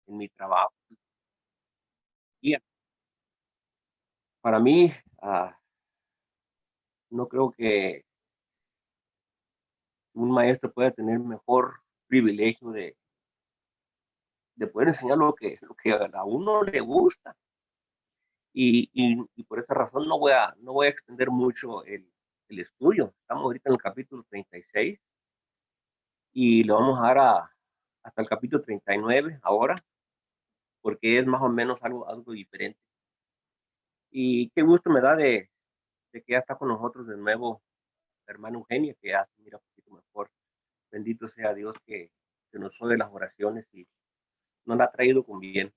en mi trabajo. Y para mí, no creo que un maestro pueda tener mejor privilegio de poder enseñar lo que a uno le gusta. Y por esa razón no voy a extender mucho el estudio. Estamos ahorita en el capítulo 36 y lo vamos a dar hasta el capítulo 39 ahora, porque es más o menos algo diferente. Y qué gusto me da de que ya está con nosotros de nuevo la hermana Eugenia, que ya se mira un poquito mejor. Bendito sea Dios que nos oye las oraciones y nos la ha traído con bien.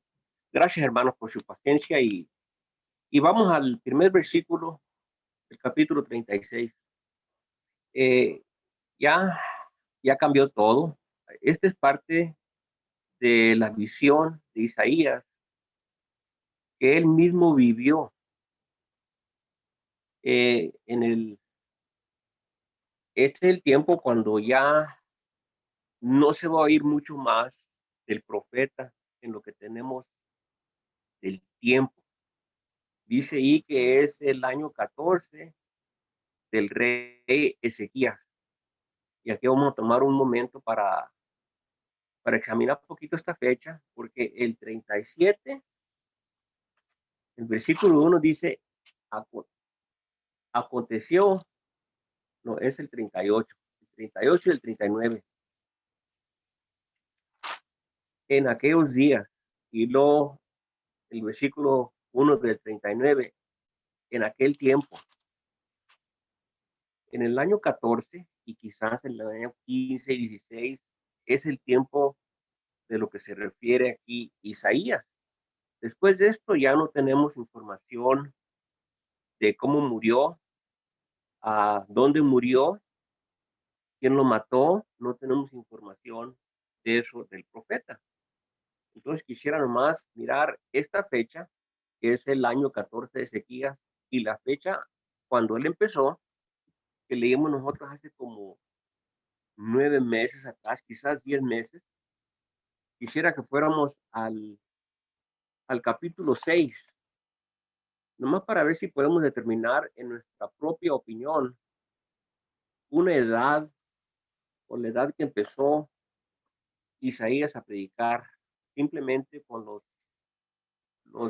Gracias, hermanos, por su paciencia y vamos al primer versículo del capítulo 36. Eh, ya, ya cambió todo. Esta es parte de la visión de Isaías que él mismo vivió en este es el tiempo cuando ya no se va a oír mucho más del profeta en lo que tenemos del tiempo. Dice ahí que es el año 14 del rey Ezequías. Y aquí vamos a tomar un momento para examinar un poquito esta fecha, porque el 37, el versículo 1 dice, aconteció, no, es el 38, el 38 y el 39, en aquellos días, y luego el versículo 1 del 39, en aquel tiempo, en el año 14 y quizás en el año 15 y 16, es el tiempo de lo que se refiere aquí Isaías. Después de esto ya no tenemos información de cómo murió, a dónde murió, quién lo mató, no tenemos información de eso del profeta. Entonces quisiera nomás mirar esta fecha, que es el año 14 de Ezequías, y la fecha cuando él empezó, que leímos nosotros hace como 9 meses atrás, quizás 10 meses. Quisiera que fuéramos al capítulo 6, nomás para ver si podemos determinar en nuestra propia opinión una edad o la edad que empezó Isaías a predicar, simplemente con los, uh,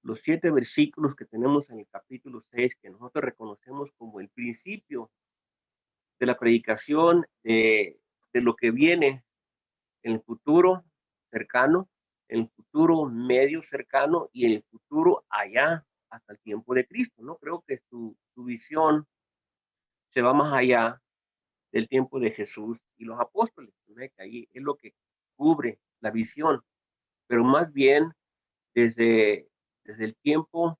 los 7 versículos que tenemos en el capítulo 6, que nosotros reconocemos como el principio de la predicación de lo que viene en el futuro cercano, en el futuro medio cercano y en el futuro allá hasta el tiempo de Cristo, ¿no? Creo que su visión se va más allá del tiempo de Jesús y los apóstoles, ¿no? Que ahí es lo que cubre la visión, pero más bien desde el tiempo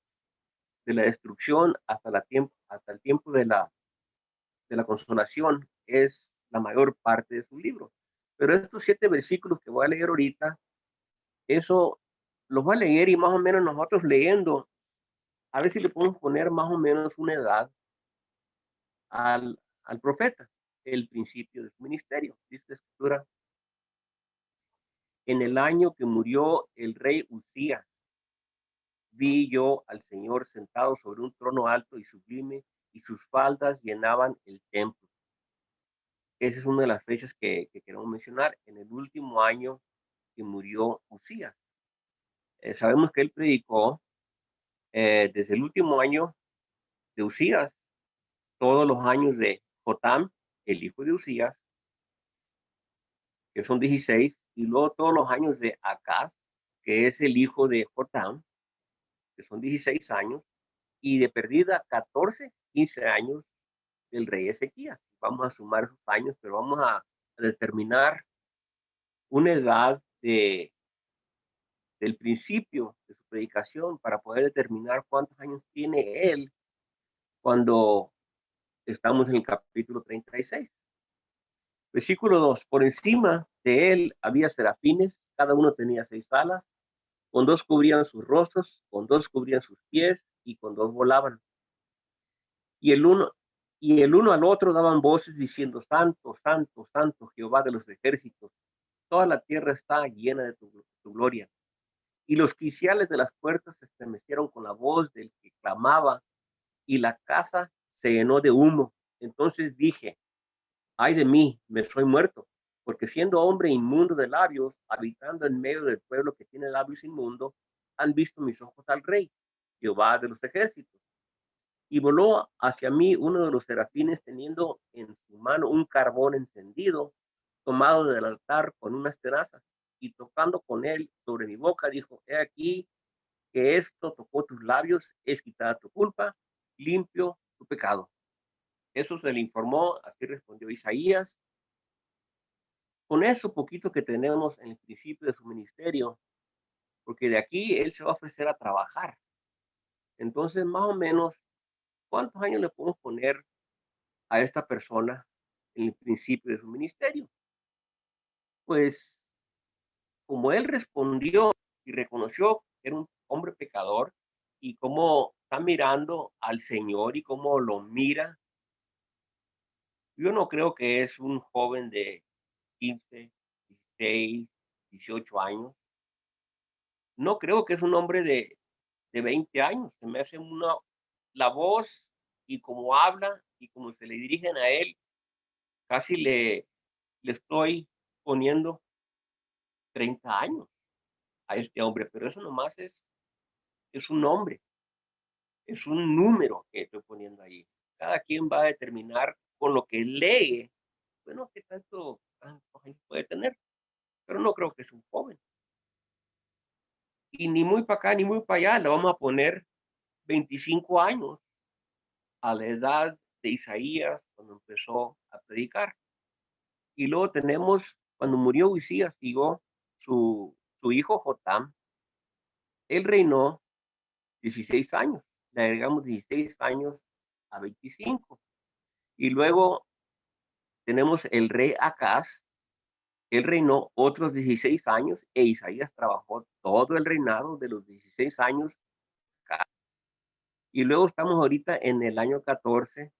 de la destrucción hasta el tiempo de la consolación es la mayor parte de su libro. Pero estos 7 versículos que voy a leer ahorita, eso los voy a leer y más o menos nosotros leyendo, a ver si le podemos poner más o menos una edad al profeta, el principio de su ministerio. Dice la escritura, en el año que murió el rey Usías, vi yo al Señor sentado sobre un trono alto y sublime, y sus faldas llenaban el templo. Esa es una de las fechas que queremos mencionar, en el último año que murió Usías. Sabemos que él predicó desde el último año de Usías, todos los años de Jotam, el hijo de Usías, que son 16, y luego todos los años de Acaz, que es el hijo de Jotam, que son 16 años, y de perdida 14, 15 años del rey Ezequías. Vamos a sumar esos años, pero vamos a determinar una edad del principio de su predicación para poder determinar cuántos años tiene él cuando estamos en el capítulo 36. Versículo 2. Por encima de él había serafines, cada uno tenía 6 alas, con 2 cubrían sus rostros, con 2 cubrían sus pies y con 2 volaban. Y el uno al otro daban voces diciendo, Santo, Santo, Santo, Jehová de los ejércitos, toda la tierra está llena de tu gloria. Y los quiciales de las puertas se estremecieron con la voz del que clamaba, y la casa se llenó de humo. Entonces dije, ay de mí, me soy muerto, porque siendo hombre inmundo de labios, habitando en medio del pueblo que tiene labios inmundos, han visto mis ojos al Rey, Jehová de los ejércitos. Y voló hacia mí uno de los serafines teniendo en su mano un carbón encendido, tomado del altar con unas tenazas, y tocando con él sobre mi boca, dijo, he aquí que esto tocó tus labios, es quitada tu culpa, limpio tu pecado. Eso se le informó, así respondió Isaías. Con eso poquito que tenemos en el principio de su ministerio, porque de aquí él se va a ofrecer a trabajar. Entonces, más o menos, ¿cuántos años le podemos poner a esta persona en el principio de su ministerio? Pues como él respondió y reconoció que era un hombre pecador y cómo está mirando al Señor y cómo lo mira, yo no creo que es un joven de 15, 16, 18 años. No creo que es un hombre de 20 años. Se me hace la voz y cómo habla y cómo se le dirigen a él, casi le estoy poniendo 30 años a este hombre, pero eso nomás es un nombre, es un número que estoy poniendo ahí. Cada quien va a determinar con lo que lee, bueno, qué tantos años puede tener, pero no creo que es un joven. Y ni muy para acá ni muy para allá, le vamos a poner 25 años a la edad de Isaías cuando empezó a predicar. Y luego tenemos, cuando murió Usías, digo, su hijo Jotam, él reinó 16 años, le agregamos 16 años a 25. Y luego tenemos el rey Acaz, él reinó otros 16 años e Isaías trabajó todo el reinado de los 16 años. Y luego estamos ahorita en el año 14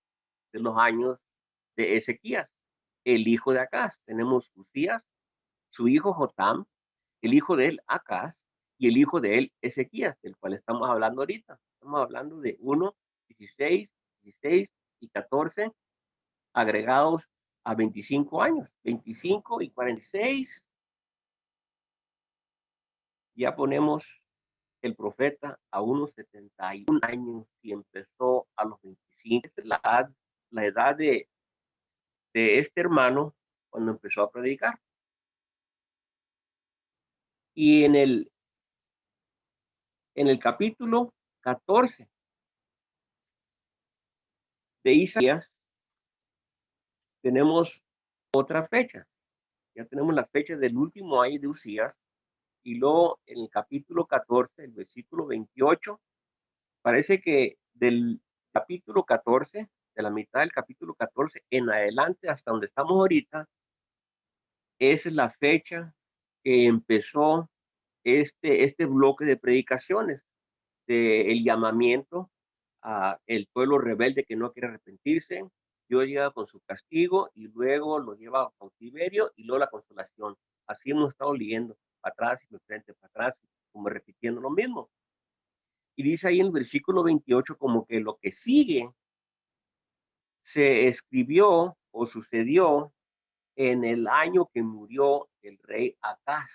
de los años de Ezequías, el hijo de Acaz. Tenemos Usías, su hijo Jotam, el hijo de él Acaz y el hijo de él Ezequías, del cual estamos hablando ahorita. Estamos hablando de 1, 16, 16 y 14 agregados a 25 años, 25 y 46, ya ponemos el profeta a unos 71 años y empezó a los 25, la edad de este hermano cuando empezó a predicar. Y en el capítulo 14 de Isaías tenemos otra fecha. Ya tenemos la fecha del último año de Usías. Y luego en el capítulo 14, el versículo 28, parece que del capítulo 14, de la mitad del capítulo 14 en adelante hasta donde estamos ahorita, es la fecha que empezó este bloque de predicaciones, del llamamiento a el pueblo rebelde que no quiere arrepentirse. Dios llega con su castigo y luego lo lleva a cautiverio y luego la consolación. Así hemos estado leyendo, para atrás y frente, para atrás, como repitiendo lo mismo. Y dice ahí en el versículo 28 como que lo que sigue se escribió o sucedió en el año que murió el rey Acaz.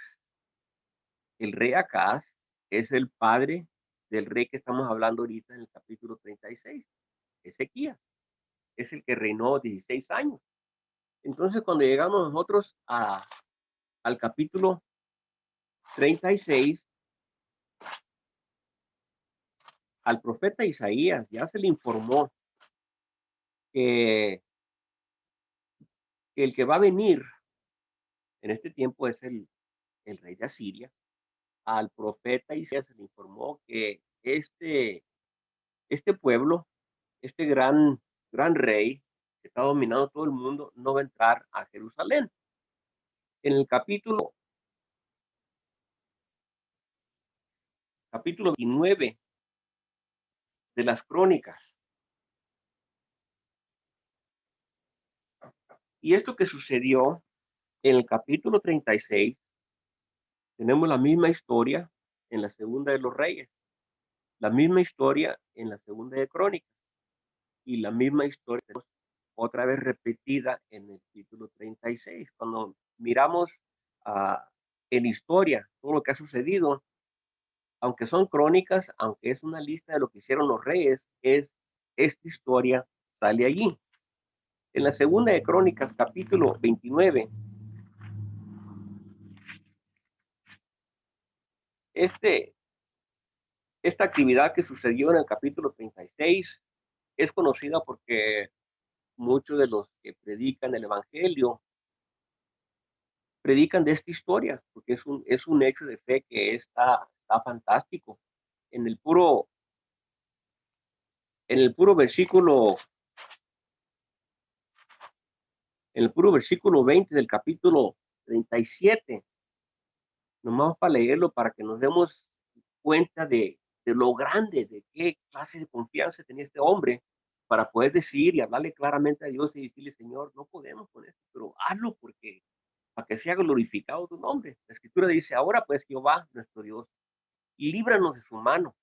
El rey Acaz es el padre del rey que estamos hablando ahorita en el capítulo 36, Ezequías. Es el que reinó 16 años. Entonces, cuando llegamos nosotros al capítulo 36, al profeta Isaías ya se le informó que el que va a venir en este tiempo es el rey de Asiria. Al profeta Isaías se le informó que este pueblo, este gran rey que está dominando todo el mundo, no va a entrar a Jerusalén. En el capítulo 29 de las Crónicas. Y esto que sucedió En el capítulo 36 tenemos la misma historia en la segunda de los reyes, la misma historia en la segunda de Crónicas y la misma historia otra vez repetida en el capítulo 36. Cuando miramos uh, en historia todo lo que ha sucedido, aunque son crónicas, aunque es una lista de lo que hicieron los reyes, esta historia sale allí. En la segunda de Crónicas, capítulo 29, esta actividad que sucedió en el capítulo 36 es conocida porque muchos de los que predican el Evangelio predican de esta historia, porque es un hecho de fe que está fantástico. En el puro, en el puro versículo, en el puro versículo 20 del capítulo 37, nomás para leerlo, para que nos demos cuenta de lo grande, de qué clase de confianza tenía este hombre, para poder decir y hablarle claramente a Dios y decirle, Señor, no podemos con esto, pero hazlo porque para que sea glorificado tu nombre. La escritura dice, ahora pues Jehová, nuestro Dios, líbranos de su mano,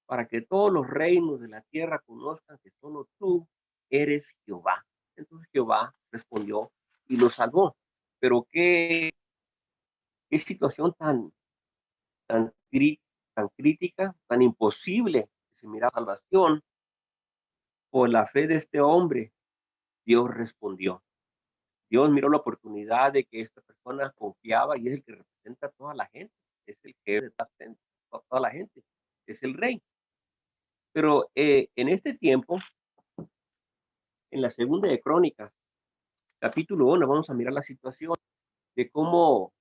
para que todos los reinos de la tierra conozcan que solo tú eres Jehová. Entonces Jehová respondió y lo salvó. Pero qué situación tan, tan crítica, tan imposible que se mira salvación. Por la fe de este hombre, Dios respondió. Dios miró la oportunidad de que esta persona confiaba y es el que representa a toda la gente, es el que representa a toda la gente, es el rey. Pero en este tiempo, en la segunda de Crónicas, capítulo 1, vamos a mirar la situación de cómo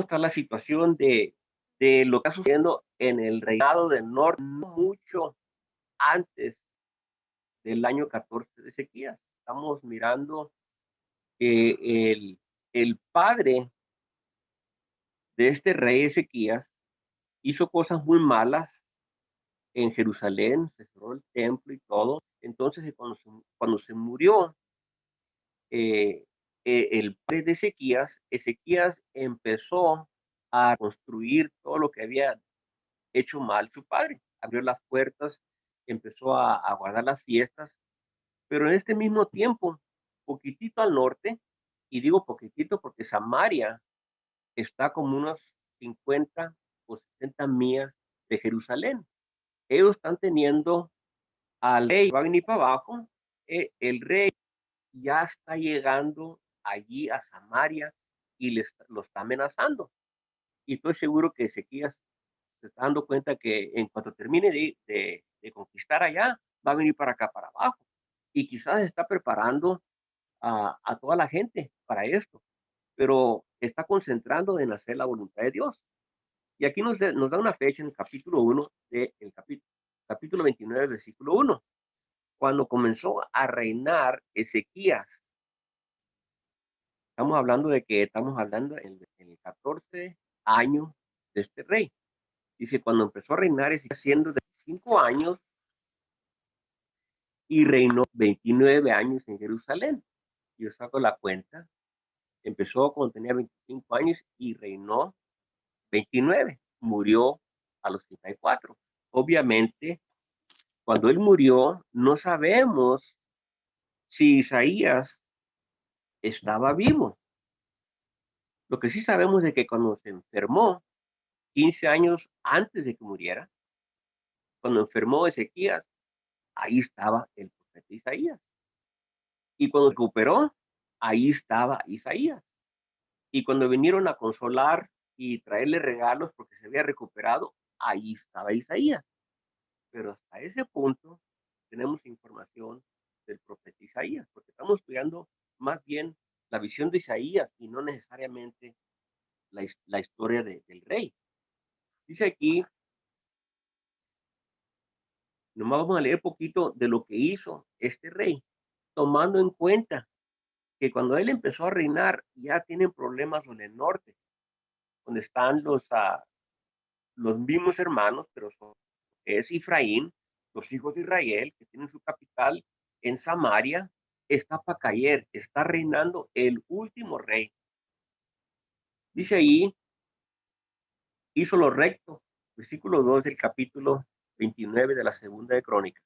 está la situación de lo que está sucediendo en el reinado del norte, no mucho antes del año 14 de Ezequías. Estamos mirando que el padre de este rey Ezequías hizo cosas muy malas en Jerusalén, se cerró el templo y todo. Entonces, cuando se murió eh, el padre de Ezequías, Ezequías empezó a construir todo lo que había hecho mal su padre. Abrió las puertas, empezó a guardar las fiestas, pero en este mismo tiempo, poquitito al norte, y digo poquitito porque Samaria está como unos 50 o 60 millas de Jerusalén. Ellos están teniendo al rey, va a venir para abajo, el rey ya está llegando allí a Samaria y lo está amenazando. Y estoy seguro que Ezequías se está dando cuenta que en cuanto termine de conquistar allá, va a venir para acá, para abajo. Y quizás está preparando a toda la gente para esto, pero está concentrando en hacer la voluntad de Dios. Y aquí nos da una fecha en el capítulo 1, del capítulo 29, versículo 1, cuando comenzó a reinar Ezequías. Estamos hablando en el 14 año de este rey. Dice, cuando empezó a reinar Ezequías siendo de 5 años y reinó 29 años en Jerusalén. Yo saco la cuenta, empezó cuando tenía 25 años y reinó 29, murió a los 34. Obviamente, cuando él murió, no sabemos si Isaías estaba vivo. Lo que sí sabemos es que cuando se enfermó, 15 años antes de que muriera, cuando enfermó Ezequías, ahí estaba el profeta Isaías. Y cuando se recuperó, ahí estaba Isaías. Y cuando vinieron a consolar y traerle regalos porque se había recuperado, ahí estaba Isaías. Pero hasta ese punto tenemos información del profeta Isaías, porque estamos estudiando más bien la visión de Isaías y no necesariamente la historia del rey. Dice aquí, nomás vamos a leer poquito de lo que hizo este rey, tomando en cuenta que cuando él empezó a reinar ya tienen problemas en el norte, donde están los mismos hermanos, pero es Efraín, los hijos de Israel, que tienen su capital en Samaria, está para caer, está reinando el último rey. Dice ahí, hizo lo recto, versículo 2 del capítulo 29 de la segunda de Crónicas.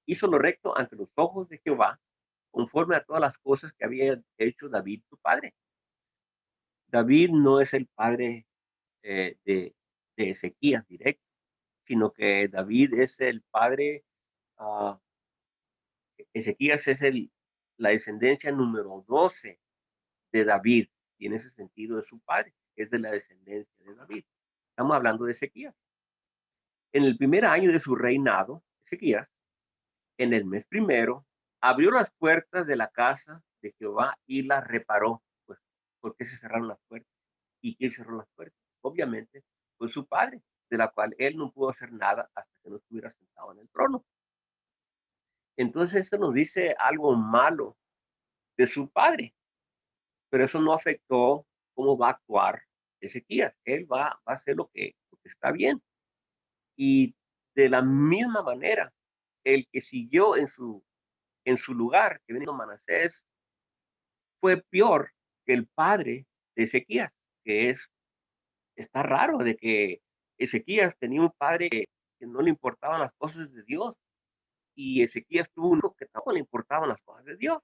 Hizo lo recto ante los ojos de Jehová, conforme a todas las cosas que había hecho David, su padre. David no es el padre de Ezequías directo, sino que David es el padre, uh, Ezequías es la descendencia número 12 de David, y en ese sentido es su padre, es de la descendencia de David. Estamos hablando de Ezequías. En el primer año de su reinado, Ezequías, en el mes primero, abrió las puertas de la casa de Jehová y las reparó. Pues, ¿por qué se cerraron las puertas? ¿Y quién cerró las puertas? Obviamente, fue su padre, de la cual él no pudo hacer nada hasta que no estuviera sentado en el trono. Entonces, esto nos dice algo malo de su padre, pero eso no afectó cómo va a actuar Ezequías. Él va a hacer lo que está bien. Y de la misma manera, el que siguió en su lugar, que vino Manasés, fue peor que el padre de Ezequías, que está raro de que Ezequías tenía un padre que no le importaban las cosas de Dios, y Ezequías tuvo un hijo que tampoco le importaban las cosas de Dios,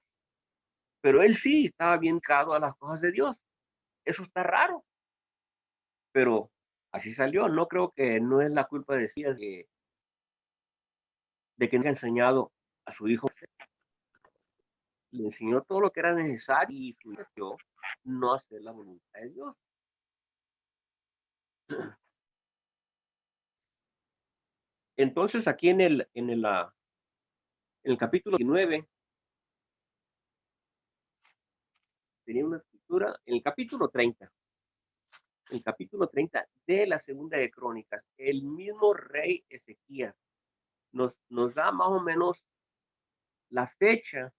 pero él sí estaba bien caro a las cosas de Dios. Eso está raro, pero así salió. No creo que no es la culpa de Ezequías de que no haya enseñado a su hijo. Le enseñó todo lo que era necesario y su hijo no hacer la voluntad de Dios. Entonces aquí en el capítulo 19 tenía una escritura, en el capítulo 30 de la segunda de Crónicas, el mismo rey Ezequías nos da más o menos la fecha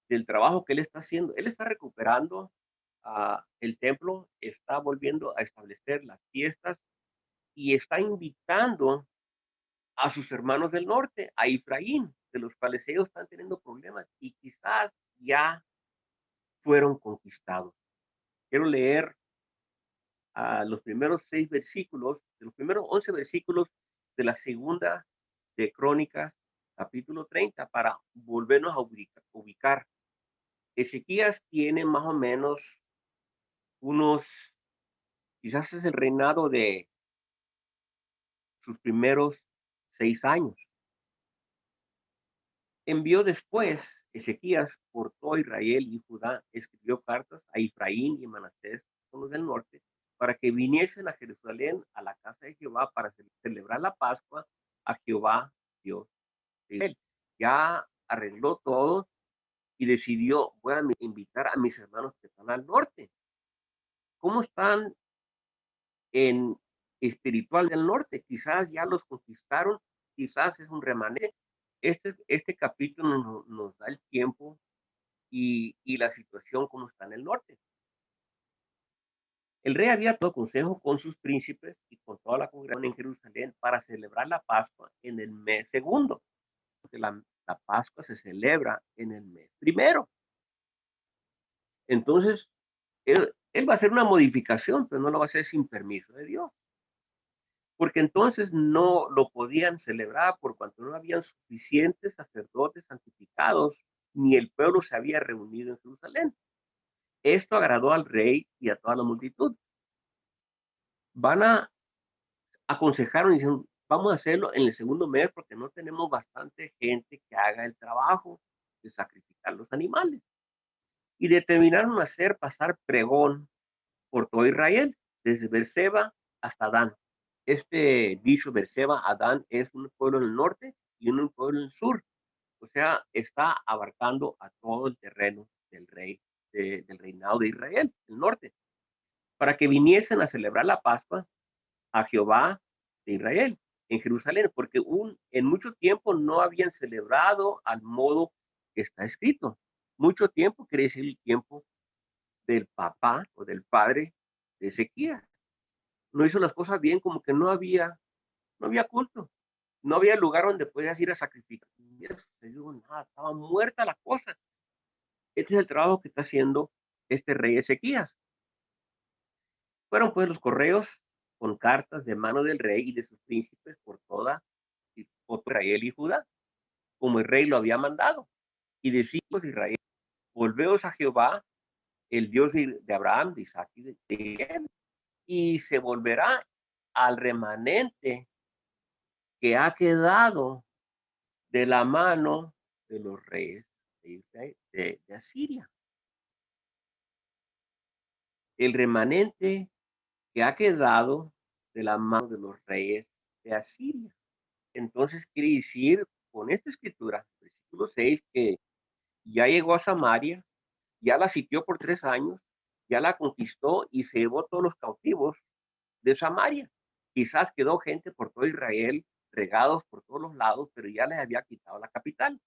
del trabajo que él está haciendo. Él está recuperando el templo, está volviendo a establecer las fiestas y está invitando a sus hermanos del norte, a Efraín, de los cuales ellos están teniendo problemas y quizás ya fueron conquistados. Quiero leer los primeros 6 versículos, de los primeros 11 versículos de la segunda de Crónicas, capítulo 30, para volvernos a ubicar. Ezequías tiene más o menos unos, quizás es el reinado de sus primeros 6 años. Envió después Ezequías por todo Israel y Judá, escribió cartas a Efraín y Manasés, con los del norte, para que viniesen a Jerusalén, a la casa de Jehová, para celebrar la Pascua a Jehová, Dios de Israel. Ya arregló todo y decidió, voy a invitar a mis hermanos que están al norte. ¿Cómo están en espiritual del norte? Quizás ya los conquistaron, quizás es un remanente. Este capítulo nos da el tiempo y la situación como está en el norte. El rey había tomado consejo con sus príncipes y con toda la congregación en Jerusalén para celebrar la Pascua en el mes segundo, porque la Pascua se celebra en el mes primero. Entonces, él va a hacer una modificación, pero no lo va a hacer sin permiso de Dios, porque entonces no lo podían celebrar por cuanto no habían suficientes sacerdotes santificados, ni el pueblo se había reunido en Jerusalén. Esto agradó al rey y a toda la multitud. Van a aconsejaron y dijeron, vamos a hacerlo en el segundo mes porque no tenemos bastante gente que haga el trabajo de sacrificar los animales. Y determinaron hacer pasar pregón por todo Israel, desde Berseba hasta Dan. Este dicho Berseba a Dan es un pueblo en el norte y un pueblo en el sur. O sea, está abarcando a todo el terreno del del reinado de Israel, el norte, para que viniesen a celebrar la Pascua a Jehová de Israel en Jerusalén, porque en mucho tiempo no habían celebrado al modo que está escrito. Mucho tiempo quiere decir el tiempo del papá o del padre de Ezequías. No hizo las cosas bien, como que no había culto, no había lugar donde podías ir a sacrificar. había sucedido nada, estaba muerta la cosa. Este es el trabajo que está haciendo este rey Ezequías. Fueron pues los correos con cartas de mano del rey y de sus príncipes por toda Israel y Judá, como el rey lo había mandado. Y decimos Israel, volveos a Jehová, el Dios de Abraham, de Isaac y de Jacob, y se volverá al remanente que ha quedado de la mano de los reyes de Asiria. El remanente que ha quedado de la mano de los reyes de Asiria. Entonces quiere decir con esta escritura, versículo 6, que ya llegó a Samaria, ya la sitió por 3 años, ya la conquistó y se llevó todos los cautivos de Samaria. Quizás quedó gente por todo Israel, regados por todos los lados, pero ya les había quitado la capital.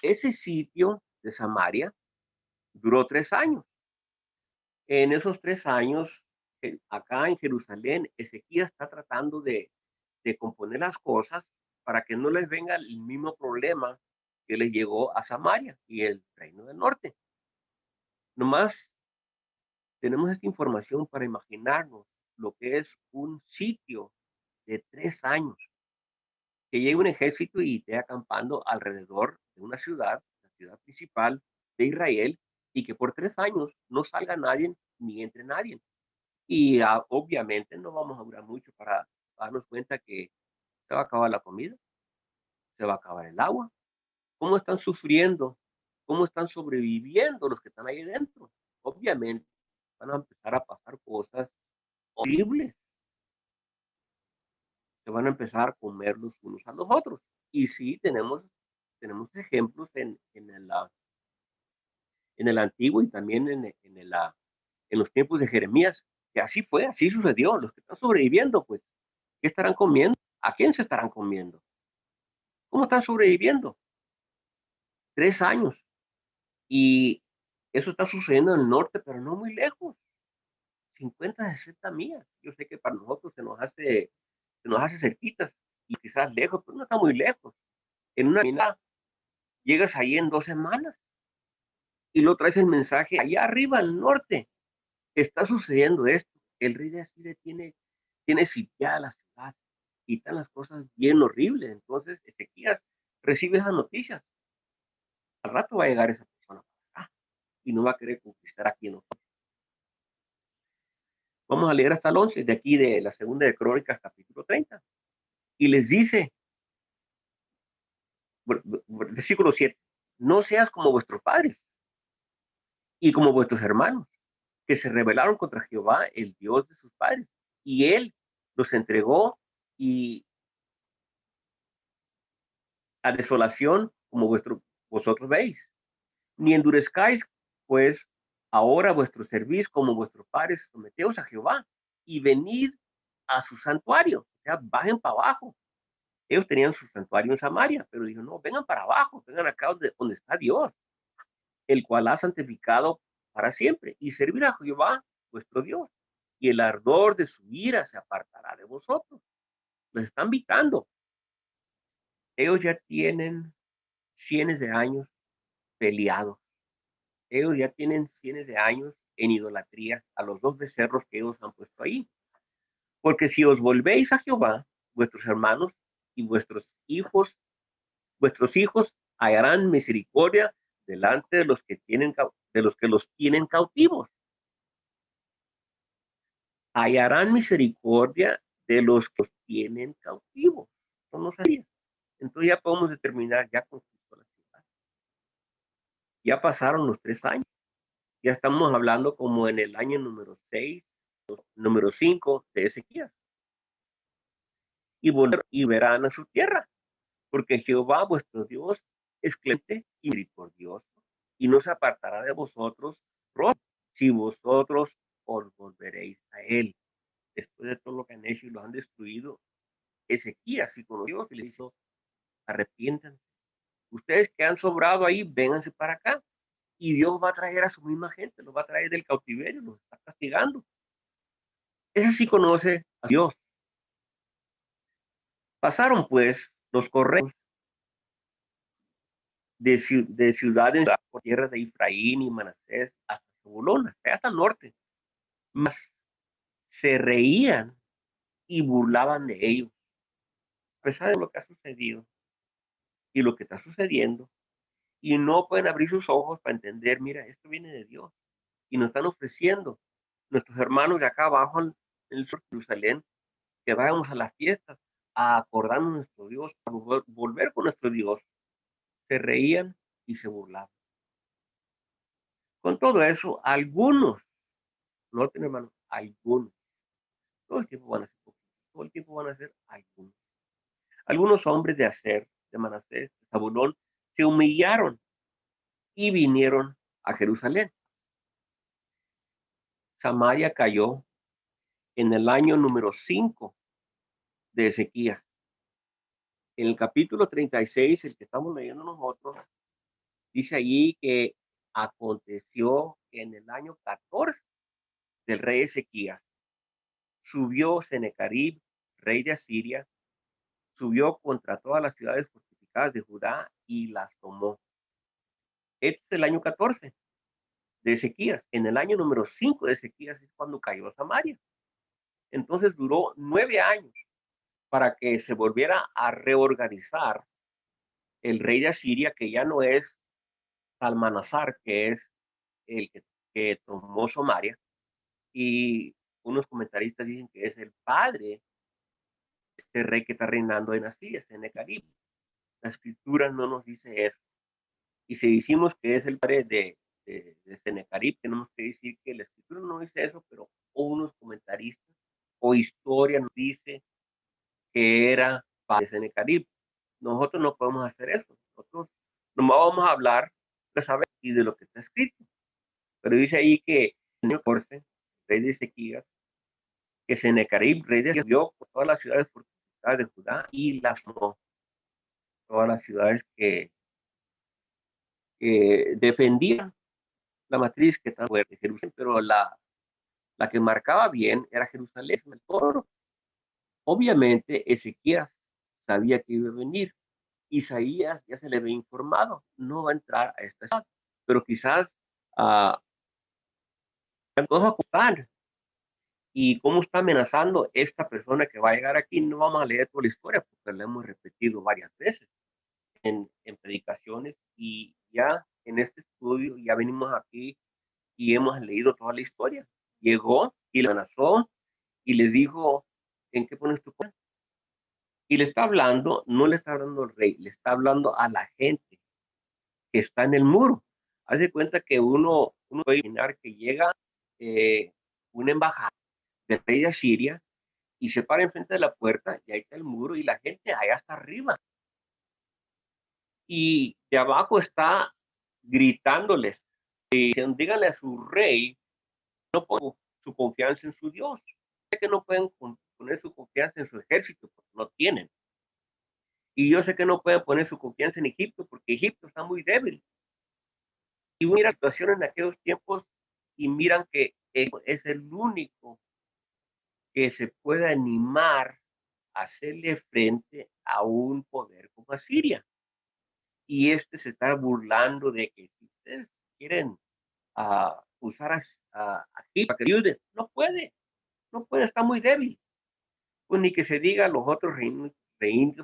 Ese sitio de Samaria duró 3 años. En esos 3 años, acá en Jerusalén, Ezequías está tratando de componer las cosas para que no les venga el mismo problema que les llegó a Samaria y el reino del norte. Nomás tenemos esta información para imaginarnos lo que es un sitio de 3 años, que llegue un ejército y esté acampando alrededor de una ciudad, la ciudad principal de Israel, y que por 3 años no salga nadie ni entre nadie. Y obviamente no vamos a durar mucho para darnos cuenta que se va a acabar la comida, se va a acabar el agua. ¿Cómo están sufriendo? ¿Cómo están sobreviviendo los que están ahí dentro? Obviamente van a empezar a pasar cosas horribles. Se van a empezar a comer los unos a los otros. Y sí, tenemos ejemplos en el Antiguo y también en los tiempos de Jeremías, que así fue, así sucedió. Los que están sobreviviendo, pues, ¿qué estarán comiendo? ¿A quién se estarán comiendo? ¿Cómo están sobreviviendo? 3 años. Y eso está sucediendo en el norte, pero no muy lejos. 50, 60 millas. Yo sé que para nosotros se nos hace cerquitas y quizás lejos, pero no está muy lejos. En una mina llegas ahí en 2 semanas y lo traes el mensaje allá arriba al norte. Está sucediendo esto. El rey de Asiria tiene sitiada la ciudad y están las cosas bien horribles. Entonces Ezequías recibe esas noticias. Al rato va a llegar esa persona para acá y no va a querer conquistar aquí en nosotros. Vamos a leer hasta el 11 de aquí de la segunda de Crónicas, capítulo 30. Y les dice, versículo 7, no seas como vuestros padres y como vuestros hermanos, que se rebelaron contra Jehová, el Dios de sus padres, y él los entregó y a desolación como vosotros veis. Ni endurezcáis, pues, ahora vuestro servicio como vuestros padres, someteos a Jehová y venid a su santuario, o sea, bajen para abajo. Ellos tenían su santuario en Samaria, pero dijo, no, vengan para abajo, vengan acá donde está Dios, el cual ha santificado para siempre, y servir a Jehová, vuestro Dios, y el ardor de su ira se apartará de vosotros. Los están invitando. Ellos ya tienen cientos de años peleados. Ellos ya tienen cientos de años en idolatría a los dos becerros que ellos han puesto ahí. Porque si os volvéis a Jehová, vuestros hermanos y vuestros hijos hallarán misericordia delante de los que los tienen cautivos. Hallarán misericordia de los que los tienen cautivos. No nos sabía. Entonces ya podemos determinar, ya conquistó la ciudad. Ya pasaron los 3 años. Ya estamos hablando como en el año número 6, número 5 de Ezequías. Y volver y verán a su tierra, porque Jehová vuestro Dios es clemente y misericordioso, y no se apartará de vosotros si vosotros os volveréis a él. Después de todo lo que han hecho y lo han destruido, Ezequías sí conoció y le hizo, arrepiéntanse. Ustedes que han sobrado ahí, vénganse para acá. Y Dios va a traer a su misma gente, los va a traer del cautiverio, los está castigando. Ese sí conoce a Dios. Pasaron pues los correos de ciudad en ciudad por tierras de Efraín y Manasés hasta Zebulón, hasta el norte. Mas se reían y burlaban de ellos. A pesar de lo que ha sucedido y lo que está sucediendo, y no pueden abrir sus ojos para entender, mira, esto viene de Dios. Y nos están ofreciendo nuestros hermanos de acá abajo en el sur de Jerusalén, que vayamos a las fiestas, a acordarnos de nuestro Dios, a volver con nuestro Dios. Se reían y se burlaban. Con todo eso, algunos, no tienen hermanos, algunos, todo el tiempo van a ser poquitos, todo el tiempo van a ser algunos. Algunos hombres de Aser, de Manasés, de Zabulón, se humillaron y vinieron a Jerusalén. Samaria cayó en el año número 5 de Ezequías. En el capítulo 36, el que estamos leyendo nosotros, dice allí que aconteció que en el año 14 del rey Ezequías, subió Senecarib, rey de Asiria, subió contra todas las ciudades fortificadas de Judá y las tomó. Este es el año 14 de Ezequías. En el año número 5 de Ezequías es cuando cayó Samaria. Entonces duró 9 años para que se volviera a reorganizar el rey de Asiria, que ya no es Salmanasar, que es el que tomó Samaria, y unos comentaristas dicen que es el padre de este rey que está reinando en Asiria, Senecarib. La escritura no nos dice eso. Y si decimos que es el padre de Senecarib, tenemos que decir que la escritura no dice eso, pero unos comentaristas o historia nos dice que era padre de Senecarib. Nosotros no podemos hacer eso. Nosotros nomás vamos a hablar de saber y de lo que está escrito. Pero dice ahí que en el año 14, rey de Ezequías, que Senecarib, rey de Asiria, dio por todas las ciudades fortificadas de Judá y las tomó. Todas las ciudades que defendían la matriz que tan fuerte, Jerusalén, pero la que marcaba bien era Jerusalén, el toro. Obviamente, Ezequías sabía que iba a venir. Isaías ya se le había informado, no va a entrar a esta ciudad, pero quizás cosas están y cómo está amenazando esta persona que va a llegar aquí. No vamos a leer toda la historia porque la hemos repetido varias veces en predicaciones y ya en este estudio ya venimos aquí y hemos leído toda la historia. Llegó y le amenazó y le dijo, ¿en qué pones tu cuenta? Y le está hablando, no le está hablando al rey, le está hablando a la gente que está en el muro. Haz de cuenta que uno puede imaginar que llega una embajada del rey de Asiria y se para enfrente de la puerta y ahí está el muro y la gente allá está arriba. Y de abajo está gritándoles, diciendo, díganle a su rey, no pongan su confianza en su Dios. Sé que no pueden poner su confianza en su ejército porque no tienen. Y yo sé que no pueden poner su confianza en Egipto porque Egipto está muy débil. Y mira la situación en aquellos tiempos y miran que es el único que se puede animar a hacerle frente a un poder como Asiria. Y este se está burlando de que si ustedes quieren usar a Egipto para que ayude, no puede, está muy débil. Pues ni que se diga a los otros reinos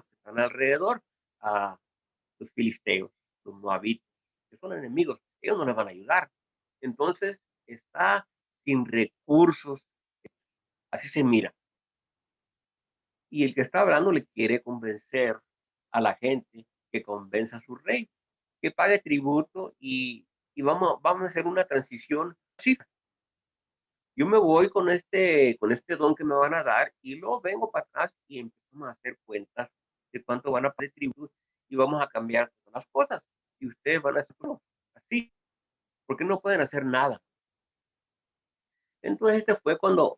que están alrededor, a los filisteos, los moabitas, que son enemigos, ellos no les van a ayudar. Entonces está sin recursos, así se mira. Y el que está hablando le quiere convencer a la gente que convenza a su rey, que pague tributo y vamos a hacer una transición. Sí, yo me voy con este don que me van a dar y luego vengo para atrás y empezamos a hacer cuentas de cuánto van a pagar tributo y vamos a cambiar las cosas. Y ustedes van a hacer así, porque no pueden hacer nada. Entonces este fue cuando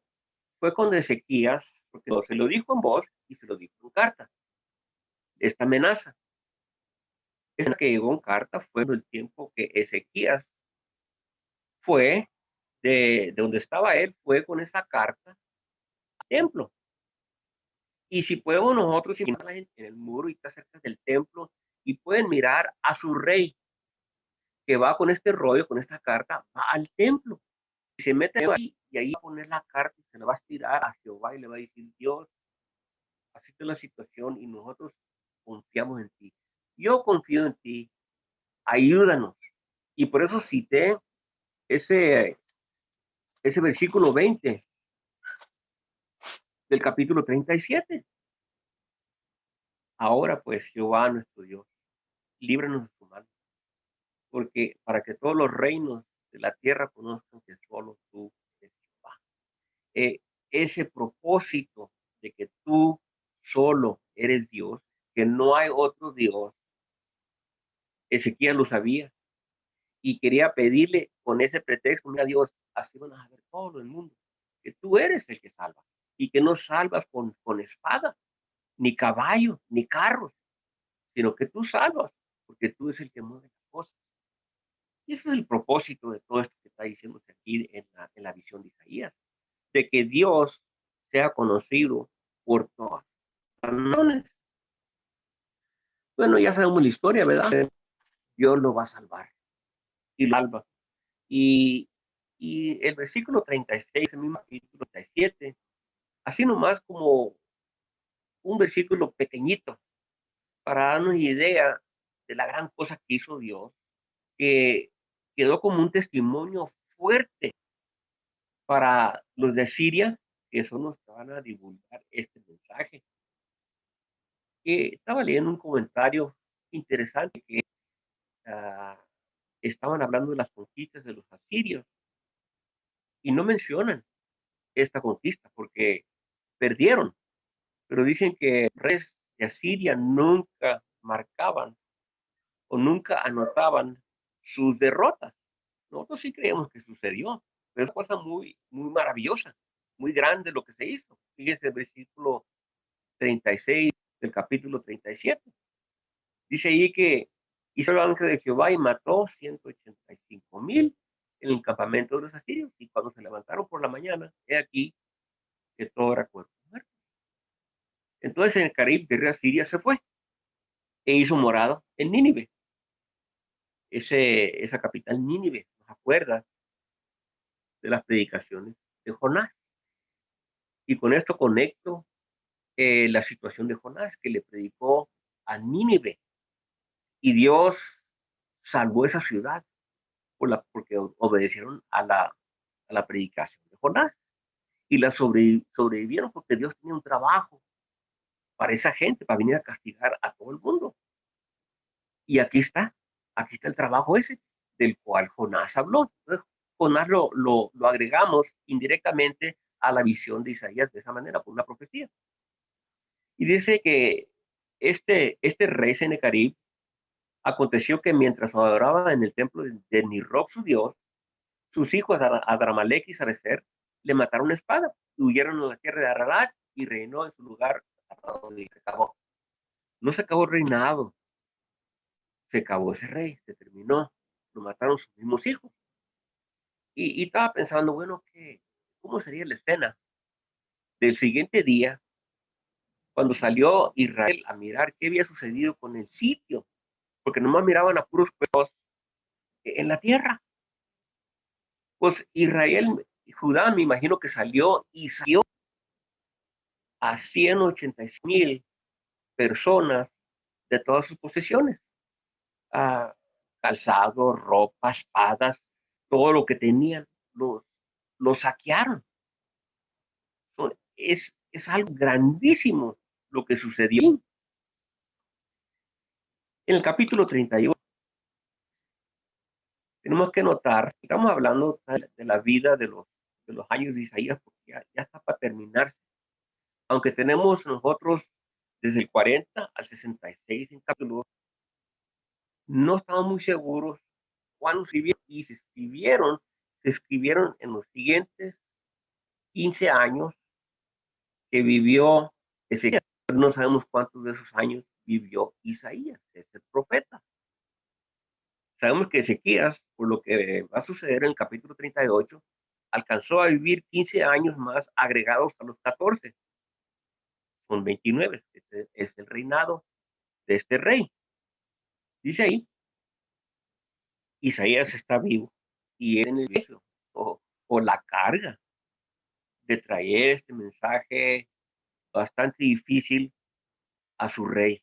Ezequías, porque se lo dijo en voz y se lo dijo en carta, esta amenaza. Esta que llegó en carta fue el tiempo que Ezequías fue de donde estaba él, fue con esa carta al templo. Y si podemos nosotros imaginar la gente en el muro y está cerca del templo y pueden mirar a su rey que va con este rollo, con esta carta, va al templo y se mete ahí y ahí va a poner la carta y se la va a estirar a Jehová y le va a decir, Dios, así está la situación y nosotros confiamos en ti. Yo confío en ti, ayúdanos. Y por eso cité ese, ese versículo 20 del capítulo 37. Ahora pues, Jehová nuestro Dios, líbranos de tu mano, porque para que todos los reinos de la tierra conozcan que solo tú eres Jehová. Eh, ese propósito de que tú solo eres Dios, que no hay otro Dios, Ezequiel lo sabía y quería pedirle con ese pretexto, mira Dios, así van a ver todo el mundo, que tú eres el que salva y que no salvas con espada, ni caballo, ni carros, sino que tú salvas, porque tú eres el que mueve las cosas. Y ese es el propósito de todo esto que está diciendo aquí en la visión de Isaías, de que Dios sea conocido por todas las naciones. Bueno, ya sabemos la historia, ¿verdad? Dios lo va a salvar y lo salva. Y, y el versículo 36, el mismo capítulo 37, así nomás como un versículo pequeñito para darnos idea de la gran cosa que hizo Dios, que quedó como un testimonio fuerte para los de Siria, que son los que van a divulgar este mensaje. Estaba leyendo un comentario interesante que uh, estaban hablando de las conquistas de los asirios y no mencionan esta conquista porque perdieron, pero dicen que reyes de Asiria nunca marcaban o nunca anotaban sus derrotas. Nosotros sí creemos que sucedió, pero es cosa muy, muy maravillosa, muy grande lo que se hizo. Fíjese el versículo 36 del capítulo 37. Dice ahí que hizo el ángel de Jehová y mató 185,000 en el campamento de los asirios. Y cuando se levantaron por la mañana, he aquí que todo era cuerpo muerto. Entonces en el Caribe de Asiria se fue e hizo morada en Nínive. Esa capital Nínive nos acuerda de las predicaciones de Jonás. Y con esto conecto la situación de Jonás, que le predicó a Nínive. Y Dios salvó esa ciudad porque obedecieron a la predicación de Jonás. Y la sobrevivieron porque Dios tenía un trabajo para esa gente, para venir a castigar a todo el mundo. Y aquí está el trabajo ese del cual Jonás habló. Entonces, Jonás lo agregamos indirectamente a la visión de Isaías de esa manera, por una profecía. Y dice que este rey Sennacherib aconteció que mientras adoraba en el templo de Nisroch su dios, sus hijos Adramelech y Sarecer le mataron a espada y huyeron a la tierra de Ararat y reinó en su lugar donde se acabó. No se acabó el reinado, se acabó ese rey, se terminó, lo mataron sus mismos hijos. Y estaba pensando, bueno, ¿cómo sería la escena del siguiente día cuando salió Israel a mirar qué había sucedido con el sitio? Porque nomás miraban a puros cuerpos en la tierra. Pues Israel, Judá, me imagino que salió y salió a 186,000 personas de todas sus posesiones, a calzado, ropa, espadas, todo lo que tenían, lo saquearon. Es algo grandísimo lo que sucedió. En el capítulo 31, tenemos que notar, estamos hablando de la vida de los años de Isaías, porque ya está para terminarse. Aunque tenemos nosotros desde el 40 al 66 en capítulos, no estamos muy seguros cuándo escribieron y se escribieron en los siguientes 15 años que vivió Ezequiel. No sabemos cuántos de esos años vivió Isaías, ese profeta. Sabemos que Ezequías, por lo que va a suceder en el capítulo 38, alcanzó a vivir 15 años más agregados a los 14. Son 29. Este es el reinado de este rey. Dice ahí, Isaías está vivo y él en el viaje o la carga de traer este mensaje bastante difícil a su rey.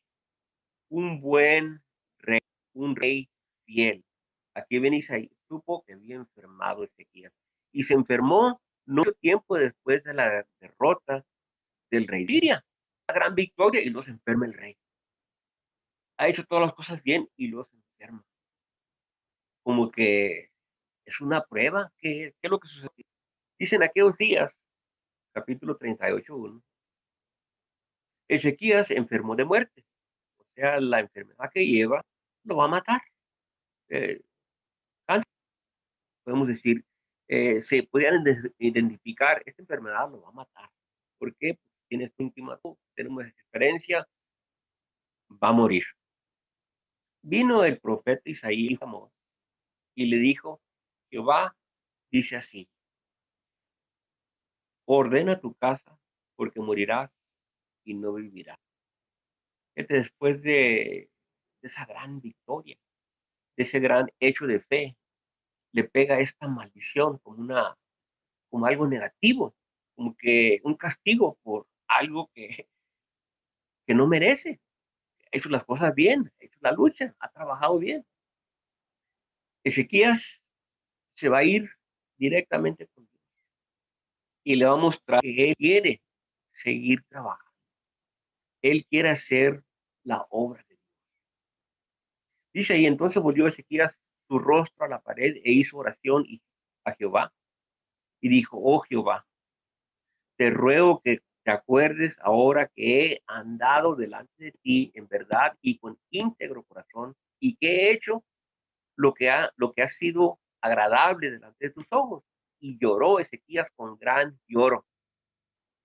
Un buen rey, un rey fiel. Aquí ven Isaías, supo que había enfermado Ezequías y se enfermó no mucho tiempo después de la derrota del rey Siria. Una gran victoria y luego se enferma el rey. Ha hecho todas las cosas bien y luego se enferma. Como que es una prueba. ¿Qué es lo que sucedió? Dicen aquellos días, capítulo 38:1, Ezequías enfermó de muerte. O sea, la enfermedad que lleva lo va a matar. Eh, cáncer, podemos decir, se podrían identificar, esta enfermedad lo va a matar. ¿Por qué? Porque tiene este intimato, tenemos experiencia, va a morir. Vino el profeta Isaías y le dijo, Jehová dice así, ordena tu casa porque morirás y no vivirás. Después de esa gran victoria, de ese gran hecho de fe, le pega esta maldición como algo negativo, como que un castigo por algo que no merece. Ha hecho las cosas bien, ha hecho la lucha, ha trabajado bien. Ezequías se va a ir directamente con Dios y le va a mostrar que él quiere seguir trabajando. Él quiere hacer la obra de Dios. Dice, y entonces volvió Ezequías su rostro a la pared e hizo oración a Jehová y dijo, oh Jehová, te ruego que te acuerdes ahora que he andado delante de ti en verdad y con íntegro corazón y que he hecho lo que ha sido agradable delante de tus ojos. Y lloró Ezequías con gran lloro.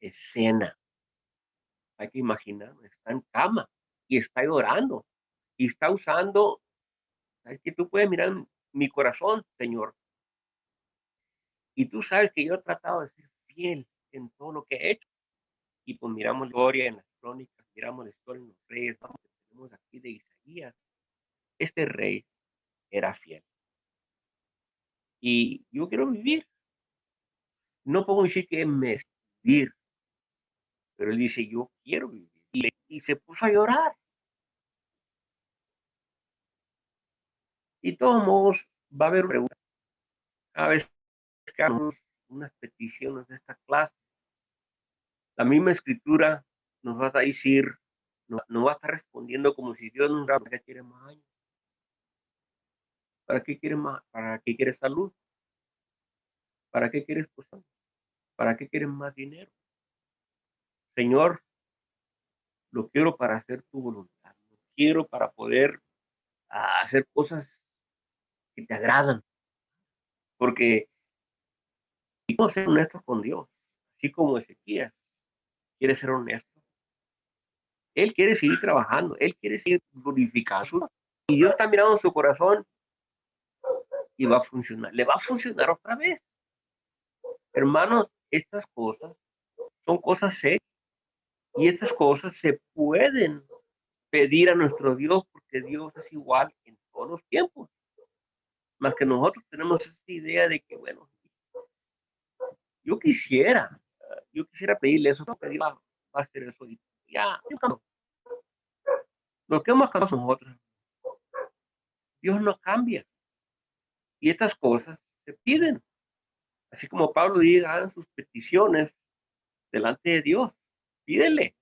Escena. Hay que imaginar, está en cama y está llorando y está usando, ¿sabes que tú puedes mirar mi corazón, Señor? Y tú sabes que yo he tratado de ser fiel en todo lo que he hecho. Y pues miramos la historia en las crónicas, miramos la historia en los reyes, vamos, que tenemos aquí de Isaías. Este rey era fiel. Y yo quiero vivir. No puedo decir que me vivir, pero él dice, yo quiero vivir. Y se puso a llorar. Y de todos modos, va a haber preguntas. Cada vez que hagamos unas peticiones de esta clase, la misma escritura nos va a decir, nos va a estar respondiendo como si Dios nos ¿para qué quiere más años? ¿Para qué quiere más? ¿Para qué quiere salud? ¿Para qué quieres cosas? ¿Para qué quieres más dinero? Señor, lo quiero para hacer tu voluntad. Lo quiero para poder hacer cosas que te agradan. Porque vamos a ser honestos con Dios. Así como Ezequías quiere ser honesto. Él quiere seguir trabajando. Él quiere seguir glorificando. Y Dios está mirando su corazón y va a funcionar. Le va a funcionar otra vez. Hermanos, estas cosas son cosas serias. Y estas cosas se pueden pedir a nuestro Dios porque Dios es igual en todos los tiempos. Más que nosotros tenemos esta idea de que, bueno, yo quisiera pedirle eso, pero Dios va a hacer eso. Ya, lo que hemos cambiado nosotros, Dios no cambia. Y estas cosas se piden. Así como Pablo diga, hagan sus peticiones delante de Dios. Pídele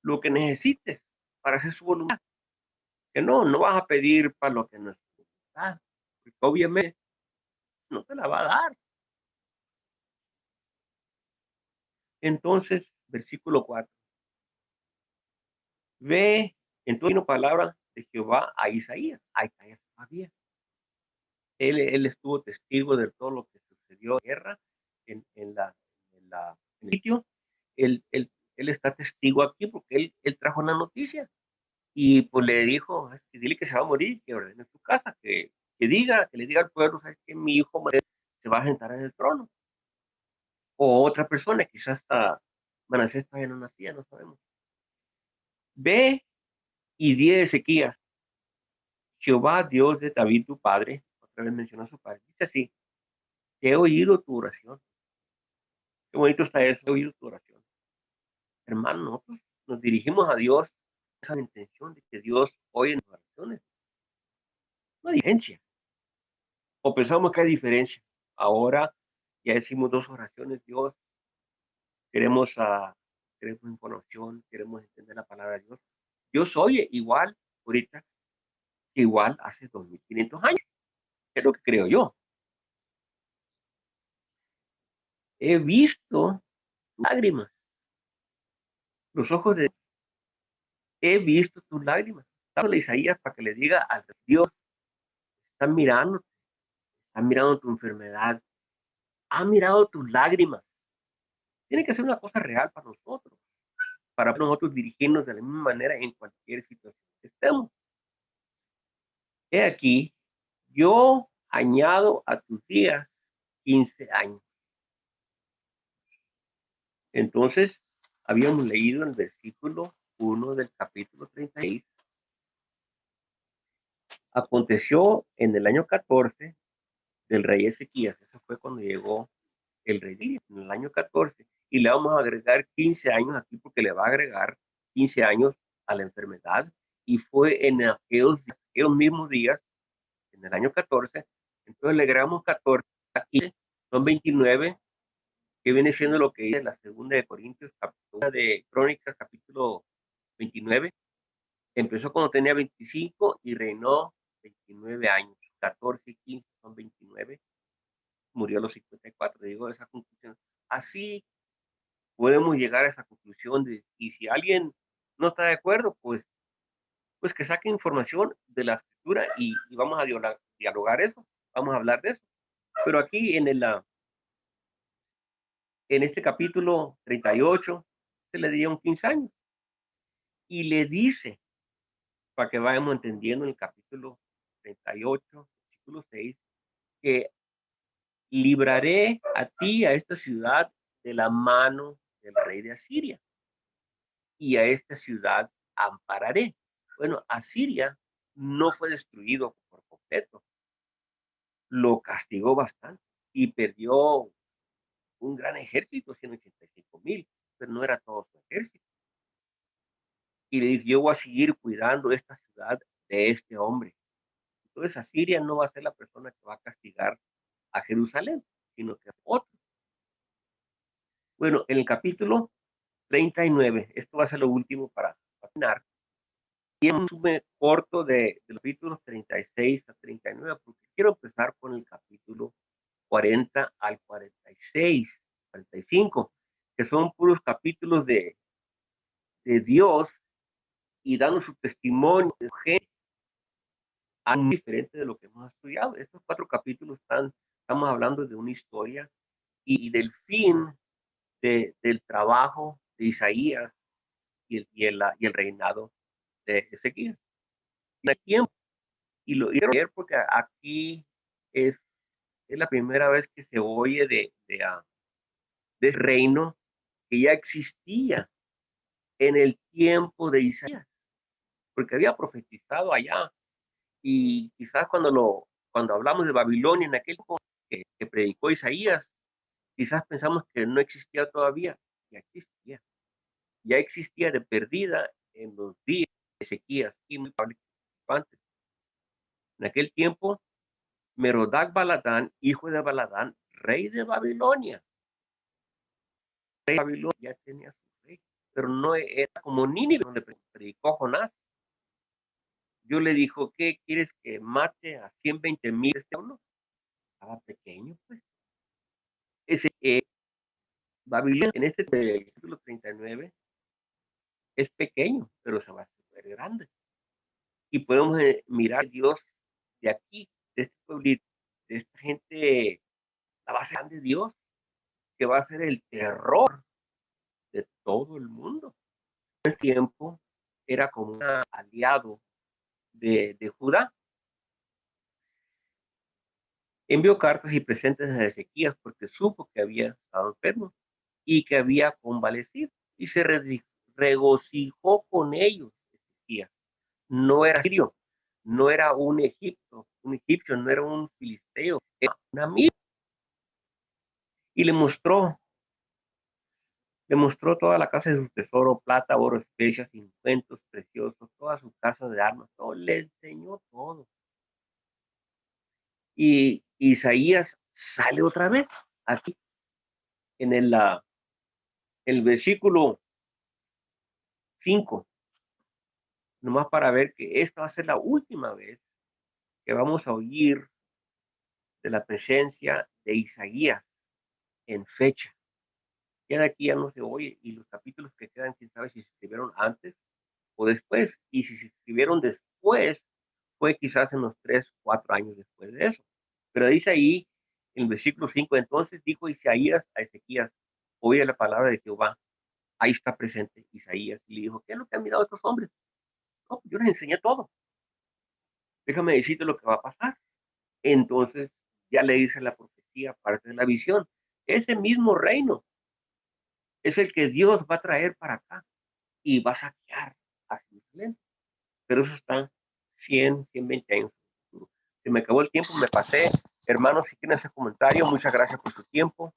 lo que necesites para hacer su voluntad. Que no vas a pedir para lo que no es tu voluntad. Porque obviamente no te la va a dar. Entonces, versículo 4. Ve, entonces vino palabra de Jehová a Isaías. A Isaías todavía. Él estuvo testigo de todo lo que sucedió en la guerra, en el sitio. Él está testigo aquí porque él trajo una noticia y pues le dijo, dile que se va a morir, que ordene su casa, que le diga al pueblo, ¿sabes que mi hijo se va a sentar en el trono? O otra persona, quizás hasta Manasés todavía no nacía, no sabemos. Ve y di a Ezequías, Jehová, Dios de David, tu padre, otra vez menciona a su padre, dice así, he oído tu oración. Qué bonito está eso, he oído tu oración. Hermano, nosotros nos dirigimos a Dios con esa intención de que Dios oye nuestras oraciones. No hay diferencia. O pensamos que hay diferencia. Ahora ya decimos dos oraciones, Dios, queremos, queremos información, queremos entender la palabra de Dios. Dios oye igual ahorita que igual hace 2500 años. Es lo que creo yo. He visto lágrimas, los ojos de he visto tus lágrimas. Dale a Isaías para que le diga al Dios, está mirando tu enfermedad, ha mirado tus lágrimas. Tiene que ser una cosa real para nosotros dirigirnos de la misma manera en cualquier situación que estemos. He aquí, yo añado a tus días 15 años. Entonces, habíamos leído el versículo 1 del capítulo 36. Aconteció en el año 14 del rey Ezequías. Eso fue cuando llegó el rey Darío, en el año 14. Y le vamos a agregar 15 años aquí porque le va a agregar 15 años a la enfermedad. Y fue en aquellos mismos días, en el año 14. Entonces le agregamos 14 aquí, son 29, que viene siendo lo que dice la segunda de Corintios, capítulo de Crónicas, capítulo 29. Empezó cuando tenía 25 y reinó 29 años. 14 y 15 son 29. Murió a los 54. Digo esa conclusión. Así podemos llegar a esa conclusión. Y si alguien no está de acuerdo, pues que saque información de la escritura y vamos a dialogar eso. Vamos a hablar de eso. Pero aquí en este capítulo 38 se le dio 15 años. Y le dice, para que vayamos entendiendo en el capítulo 38, versículo 6, que libraré a ti, a esta ciudad, de la mano del rey de Asiria, y a esta ciudad ampararé. Bueno, Asiria no fue destruido por completo, lo castigó bastante y perdió un gran ejército, 185,000, pero no era todo su ejército. Y le dijo, yo voy a seguir cuidando esta ciudad de este hombre. Entonces Asiria no va a ser la persona que va a castigar a Jerusalén, sino que es otro. Bueno, en el capítulo 39, esto va a ser lo último para terminar, y un resumen corto de los capítulos 36 a 39, porque quiero empezar con el capítulo 40 al 46, 45, que son puros capítulos de Dios y dando su testimonio de gente muy diferente de lo que hemos estudiado. Estos 4 capítulos estamos hablando de una historia y del fin del trabajo de Isaías y el reinado de Ezequiel. Y el tiempo, y lo quiero leer porque aquí es la primera vez que se oye de ese reino que ya existía en el tiempo de Isaías, porque había profetizado allá. Y quizás cuando hablamos de Babilonia en aquel tiempo que predicó Isaías, quizás pensamos que no existía todavía. Ya existía de perdida en los días de Ezequías y muy antes. En aquel tiempo, Merodac Baladán, hijo de Baladán, rey de Babilonia. Rey de Babilonia ya tenía su rey, pero no era como Nínive, donde predicó Jonás. Yo le dijo, ¿qué quieres que mate a 120,000 este uno? Estaba pequeño, pues. Ese, Babilonia, en este capítulo 39, es pequeño, pero se va a hacer grande. Y podemos mirar a Dios de aquí, de este pueblito, de esta gente, la base de Dios, que va a ser el terror de todo el mundo. En el tiempo era como un aliado de Judá. Envió cartas y presentes a Ezequías porque supo que había estado enfermo y que había convalecido y se regocijó con ellos. Ezequías no era sirio, no era un egipcio, no era un filisteo, era un amigo. Y le mostró toda la casa de su tesoro, plata, oro, especias, ingüentos preciosos, toda su casa de armas, todo, le enseñó todo. Y Isaías sale otra vez, aquí, en el versículo 5, nomás para ver que esta va a ser la última vez que vamos a oír de la presencia de Isaías en fecha. Ya de aquí ya no se oye, y los capítulos que quedan, quién sabe si se escribieron antes o después, y si se escribieron después, fue quizás en los 3, 4 años después de eso. Pero dice ahí, en el versículo 5, entonces dijo Isaías a Ezequías, oye la palabra de Jehová. Ahí está presente Isaías, y le dijo, ¿qué es lo que han mirado estos hombres? No, yo les enseñé todo. Déjame decirte lo que va a pasar. Entonces ya le dice la profecía, parte de la visión. Ese mismo reino es el que Dios va a traer para acá y va a saquear a Jerusalén. Pero eso está 120 años. Se me acabó el tiempo, me pasé. Hermanos, si tienen ese comentario, muchas gracias por su tiempo.